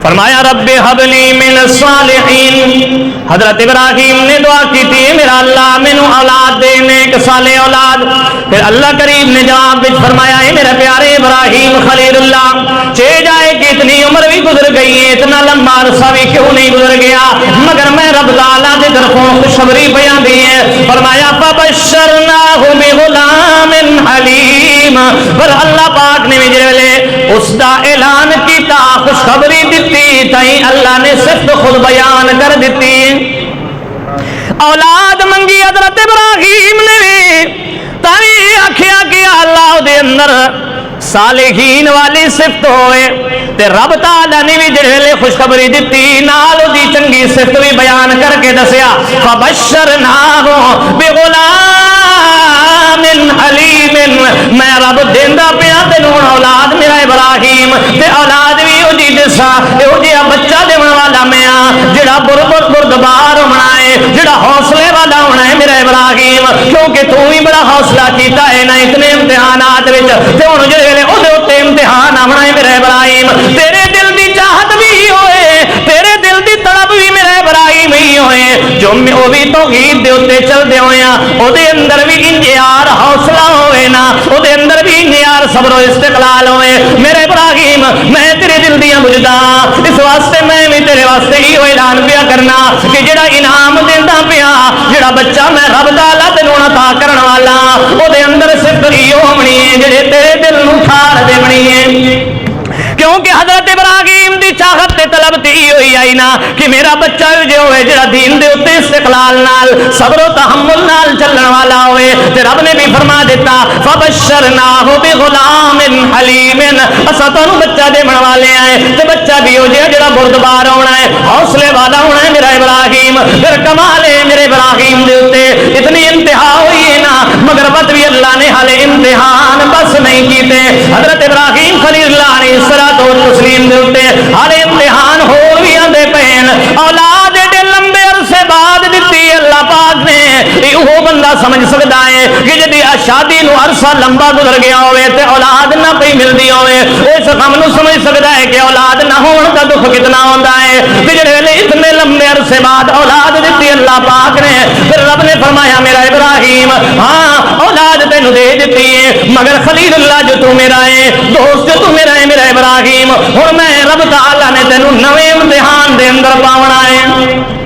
فرمایا رب حبلی من الصالحین. حضرت ابراہیم نے دعا کی تھی میرا اللہ مینو اولاد دے، نیک صالح اولاد. پھر اللہ کریم نے جواب فرمایا اے میرے پیارے ابراہیم خلیل اللہ، چہ جائے کہ اتنی عمر بھی گزر گئی ہے، اتنا لمبا عرصہ بھی کیوں نہیں گزر گیا، مگر میں رب تعالیٰ کی طرفوں خوشخبری بیان دی ہے. فرمایا فبشرناہ بغلام حلیم. پر اللہ پاک نے ویلے اس دا اعلان کیتا، خوشخبری دیتی تائیں اللہ نے صرف خود بیان کر دیتی. اولاد منگی حضرت ابراہیم نے تائیں آکھیا کہ اللہ دے اندر صالحین والی صفت ہوئے تے رب تعالیٰ نے بھی جڑے خوشخبری دیتی نال دی چنگی صفت بھی بیان کر کے دسیا. فبشرناہ بغلام حلیم. میں رب دیندا پیا تینوں اولاد میرا ابراہیم، تے اولاد بھی او جی دسا او جی بچہ دیون والا میں جڑا بردبار ہونا ہے، جڑا حوصلے والا ہونا ہے میرا ابراہیم، کیونکہ تو ہی بڑا حوصلہ کیتا ہے نا اتنے امتحانات وچ، تے ہن جڑے او دے اوتے امتحان آونا ہے میرا ابراہیم. تیرے دل دی چاہت بھی ہوئے، تیرے دل دی طلب بھی میرا ابراہیم ہی ہوئے، جو او بھی توحید دے اوتے چل دے ہویا او دے اندر بھی انجیار حوصلہ ہوئے نا، او دے اندر بھی انجیار صبر و استقلال ہوئے. میرے ابراہیم میں تیرے دل دیاں بجدا، اس واسطے میں بھی تیرے واسطے ہی اعلان پیا کرنا کہ جڑا انعام دیندا پیا، جڑا بچہ میں رب تعالیٰ تینوں عطا کرن والا، او دے اندر صرف ایو ہونی ہے جڑے تیرے دل نوں ٹھار دے بنی ہے. کیونکہ حضرت ابراہیم دی چاہت تے طلب تی ہوئی آئی نا کہ میرا بچہ جو ہوئے جڑا دین دے اتے استقلال نال صبر و تحمل نال چلن والا ہوئے. تے رب نے بھی فرما دیتا فبشرناہ بغلام حلیم. اسا تانوں بچہ دے من والے آئے تے بچہ بھی ہو جائے جڑا بردبار ہونا ہے، حوصلے والا ہونا ہے میرا ابراہیم. پھر کمال ہے میرے ابراہیم دے اتے اتنی انتہا ہوئی ہے نا، مگر بات بھی اللہ نے حالے امتحان بس نہیں کیتے. حضرت ابراہیم خلیل اللہ نے صلاۃ و تسلیم دے اوتے ہر امتحان ہو بھی آندے پین. اولاد دے لمبے عرصے بعد دتی اللہ پاک نے. وہ بندہ سمجھ سکتا ہے کہ جدی شادی نو عرصہ لمبا گزر گیا ہوئے تے اولاد نہ پئی ملدی ہوئے، اس غم نو سمجھ سکتا ہے کہ اولاد نہ ہون دا دکھ کتنا ہوندا ہے. تے جڑے ویلے اتنے لمبے عرصے بعد اولاد دتی اللہ پاک نے، پھر رب نے فرمایا میرا ابراہیم ہاں اولاد تینوں دے دتی ہے، مگر خلیل اللہ جو تو میرا ہے، دوست جو تو میرا ہے میرا ابراہیم، ہن میں رب تعالیٰ نے تینوں نویں امتحان دے اندر پاونا ہے.